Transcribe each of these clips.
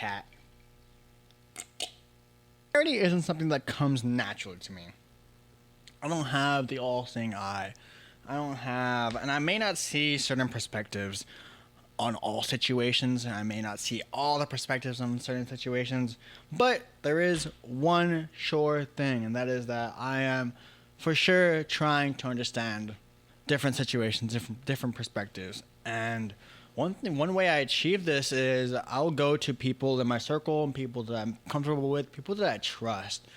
cat. Clarity isn't something that comes naturally to me. I don't have the all-seeing eye. I don't have, and I may not see certain perspectives on all situations, and I may not see all the perspectives on certain situations, but there is one sure thing, and that is that I am for sure trying to understand different situations, different perspectives. And one way I achieve this is I'll go to people in my circle and people that I'm comfortable with, people that I trust,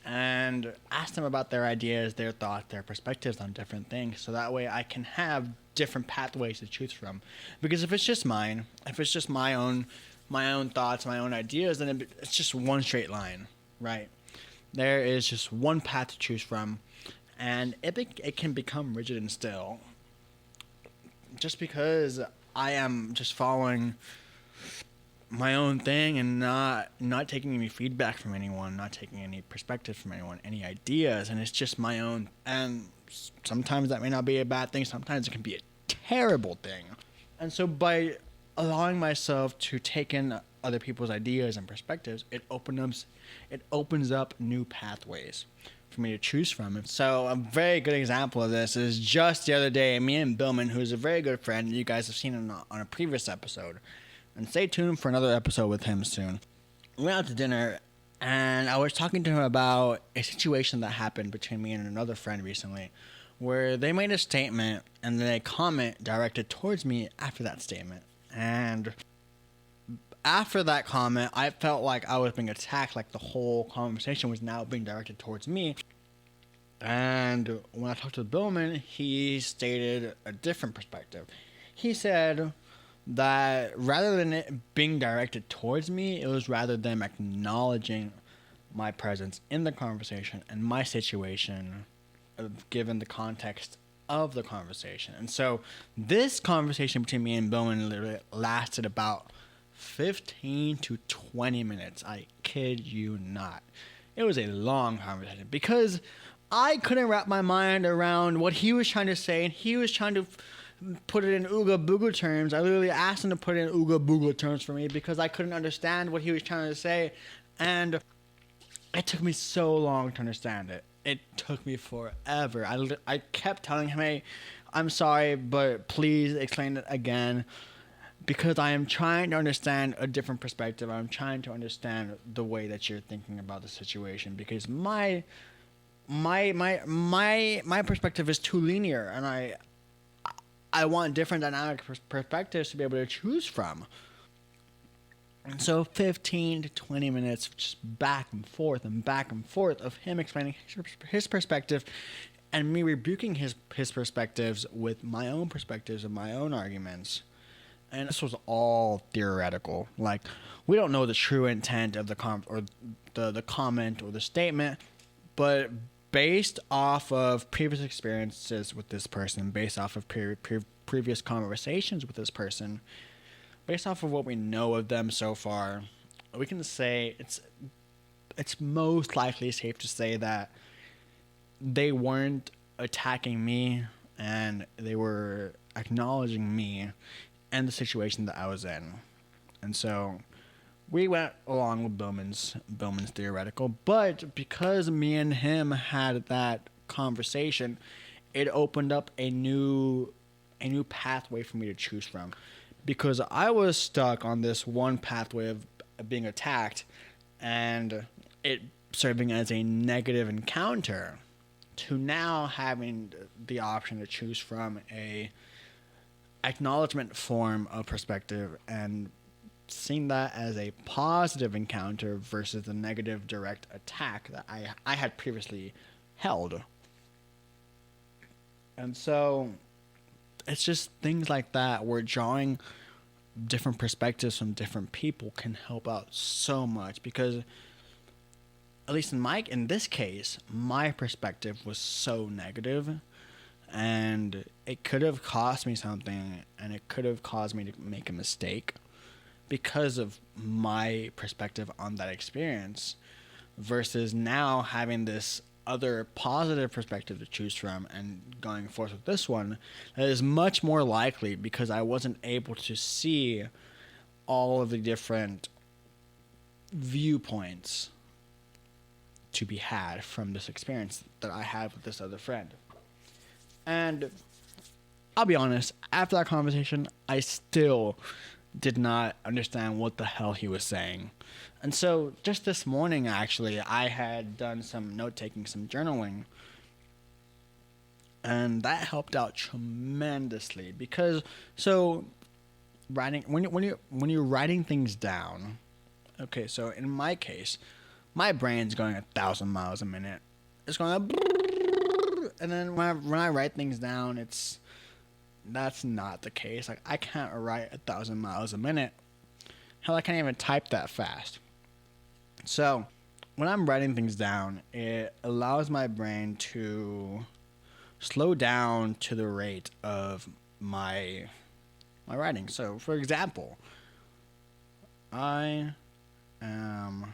and ask them about their ideas, their thoughts, their perspectives on different things. So that way I can have different pathways to choose from. Because if it's just mine, if it's just my own thoughts, my own ideas, then it's just one straight line, right? There is just one path to choose from, and it can become rigid and still. Just because I am just following my own thing and not taking any feedback from anyone, not taking any perspective from anyone, any ideas, and it's just my own. And sometimes that may not be a bad thing. Sometimes it can be a terrible thing. And so by allowing myself to take in other people's ideas and perspectives, it opens up new pathways for me to choose from. And so a very good example of this is just the other day, me and Billman, who's a very good friend, you guys have seen him on a previous episode, and stay tuned for another episode with him soon. We went out to dinner, and I was talking to him about a situation that happened between me and another friend recently, where they made a statement and then a comment directed towards me after that statement. And after that comment, I felt like I was being attacked, like the whole conversation was now being directed towards me. And when I talked to Billman, he stated a different perspective. He said that rather than it being directed towards me, it was rather them acknowledging my presence in the conversation and my situation, given the context of the conversation. And so this conversation between me and Billman literally lasted about 15 to 20 minutes. I kid you not. It was a long conversation because I couldn't wrap my mind around what he was trying to say, and he was trying to put it in ooga booga terms. I literally asked him to put it in ooga booga terms for me because I couldn't understand what he was trying to say, and it took me so long to understand it. It took me forever. I kept telling him, hey, I'm sorry, but please explain it again, because I am trying to understand a different perspective. I'm trying to understand the way that you're thinking about the situation, because my perspective is too linear, and I want different dynamic perspectives to be able to choose from. And so 15 to 20 minutes just back and forth of him explaining his perspective and me rebuking his perspectives with my own perspectives and my own arguments. And this was all theoretical. Like, we don't know the true intent of the comment or the statement, but based off of previous experiences with this person, based off of previous conversations with this person, based off of what we know of them so far, we can say it's most likely safe to say that they weren't attacking me, and they were acknowledging me and the situation that I was in. And so we went along with Billman's theoretical, but because me and him had that conversation, it opened up a new pathway for me to choose from. Because I was stuck on this one pathway of being attacked, and it serving as a negative encounter, to now having the option to choose from a acknowledgement form of perspective and seeing that as a positive encounter versus the negative direct attack that I had previously held. And so it's just things like that where drawing different perspectives from different people can help out so much, because at least in this case, my perspective was so negative, and it could have cost me something, and it could have caused me to make a mistake because of my perspective on that experience, versus now having this other positive perspective to choose from and going forth with this one that is much more likely, because I wasn't able to see all of the different viewpoints to be had from this experience that I had with this other friend. And I'll be honest, after that conversation, I still did not understand what the hell he was saying. And so just this morning, actually, I had done some note-taking, some journaling. And that helped out tremendously because, so writing, when you're writing things down, okay, so in my case, my brain's going 1,000 miles a minute. It's going up, and then when I write things down, that's not the case. Like, I can't write 1,000 miles a minute. Hell, I can't even type that fast. So when I'm writing things down, it allows my brain to slow down to the rate of my writing. So, for example, I am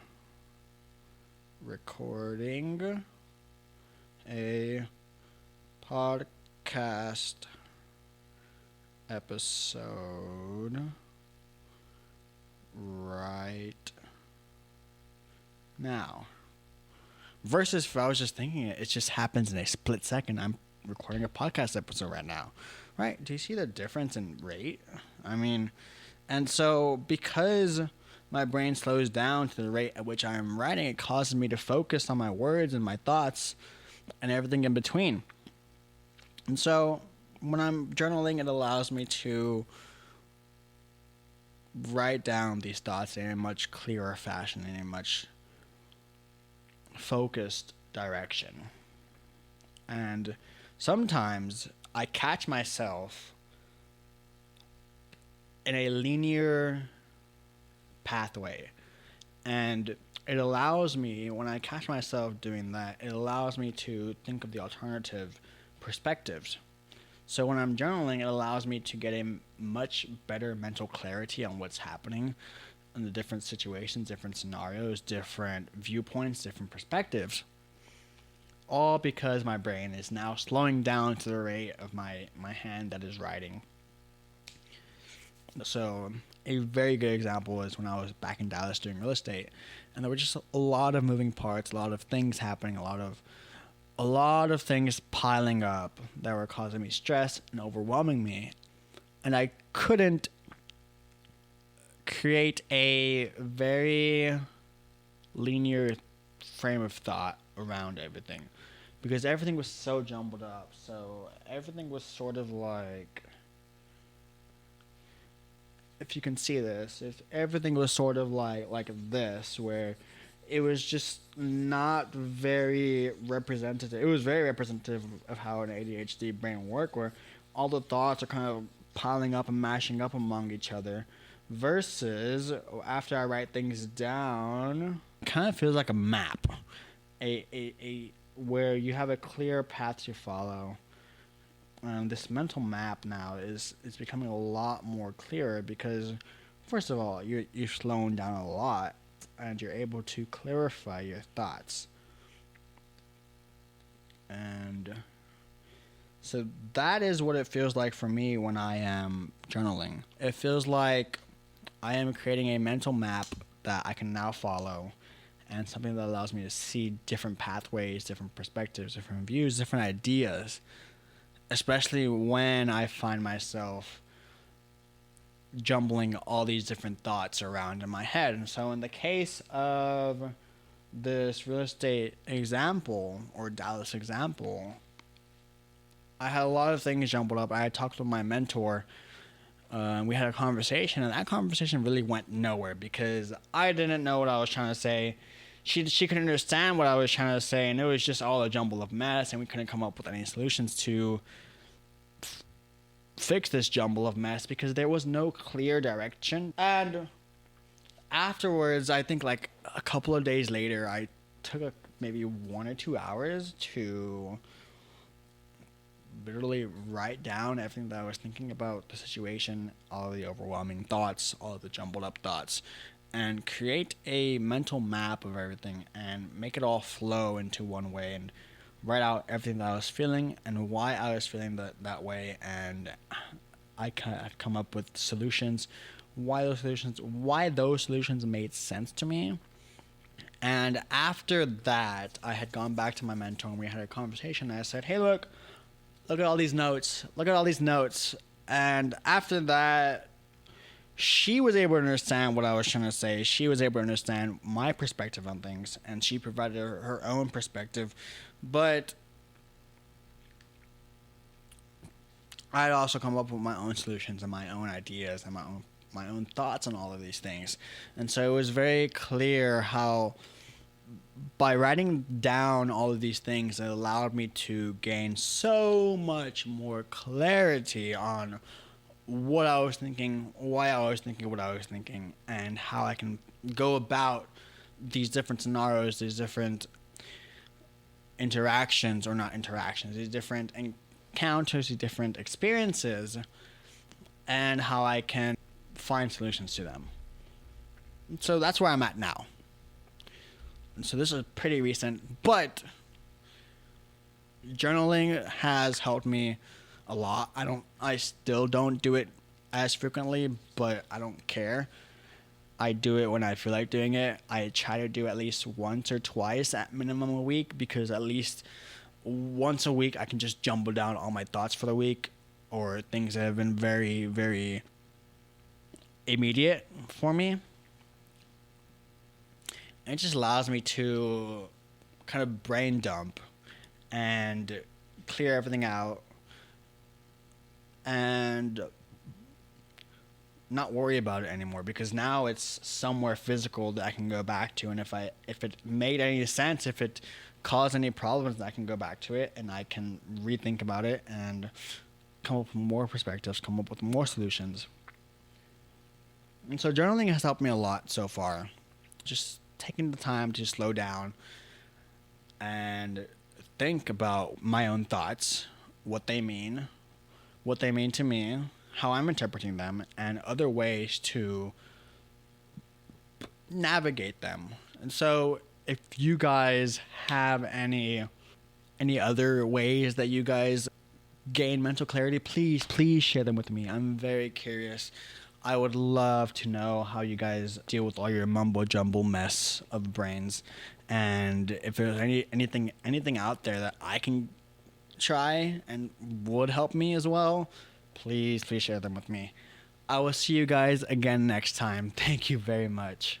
recording a podcast episode right now. Versus if I was just thinking it just happens in a split second. I'm recording a podcast episode right now. Right? Do you see the difference in rate? I mean, and so because my brain slows down to the rate at which I am writing, it causes me to focus on my words and my thoughts and everything in between. And so when I'm journaling, it allows me to write down these thoughts in a much clearer fashion, in a much focused direction. And sometimes I catch myself in a linear pathway, and it allows me, when I catch myself doing that, it allows me to think of the alternative perspectives. So when I'm journaling, it allows me to get a much better mental clarity on what's happening in the different situations, different scenarios, different viewpoints, different perspectives. All because my brain is now slowing down to the rate of my hand that is writing. So a very good example is when I was back in Dallas doing real estate, and there were just a lot of moving parts, a lot of things happening, a lot of things piling up that were causing me stress and overwhelming me. And I couldn't create a very linear frame of thought around everything because everything was so jumbled up. So everything was sort of like, if you can see this, if everything was sort of like this, where it was just not very representative. It was very representative of how an ADHD brain works, where all the thoughts are kind of piling up and mashing up among each other. Versus after I write things down, it kind of feels like a map, a where you have a clear path to follow. This mental map now is becoming a lot more clearer because, first of all, you're slowing down a lot, and you're able to clarify your thoughts. And so that is what it feels like for me when I am journaling. It feels like I am creating a mental map that I can now follow, and something that allows me to see different pathways, different perspectives, different views, different ideas, especially when I find myself jumbling all these different thoughts around in my head. And so in the case of this real estate example, or Dallas example, I had a lot of things jumbled up. I had talked with my mentor. We had a conversation, and that conversation really went nowhere because I didn't know what I was trying to say. She couldn't understand what I was trying to say, and it was just all a jumble of mess, and we couldn't come up with any solutions to fix this jumble of mess because there was no clear direction. And afterwards, I think like a couple of days later, I took maybe 1 or 2 hours to literally write down everything that I was thinking about the situation, all of the overwhelming thoughts, all of the jumbled up thoughts, and create a mental map of everything and make it all flow into one way and write out everything that I was feeling and why I was feeling that way. And I had come up with solutions, why those solutions made sense to me, And after that, I had gone back to my mentor and we had a conversation. And I said, "Hey, look at all these notes. Look at all these notes." And after that, she was able to understand what I was trying to say. She was able to understand my perspective on things, and she provided her own perspective. But I'd also come up with my own solutions and my own ideas and my own thoughts on all of these things. And so it was very clear how by writing down all of these things, it allowed me to gain so much more clarity on what I was thinking, why I was thinking what I was thinking, and how I can go about these different scenarios, these different interactions, or not interactions, these different encounters, these different experiences, and how I can find solutions to them. So that's where I'm at now. And so this is pretty recent, but journaling has helped me a lot. I still don't do it as frequently, but I don't care. I do it when I feel like doing it. I try to do at least once or twice at minimum a week, because at least once a week I can just jumble down all my thoughts for the week, or things that have been very, very immediate for me. And it just allows me to kind of brain dump and clear everything out and not worry about it anymore, because now it's somewhere physical that I can go back to, and if it made any sense, if it caused any problems, I can go back to it and I can rethink about it and come up with more perspectives, come up with more solutions. And so journaling has helped me a lot so far. Just taking the time to slow down and think about my own thoughts, what they mean to me, how I'm interpreting them, and other ways to navigate them. And so if you guys have any other ways that you guys gain mental clarity, please share them with me. I'm very curious. I would love to know how you guys deal with all your mumbo jumbo mess of brains, and if there's anything out there that I can try and would help me as well, please share them with me. I will see you guys again next time. Thank you very much.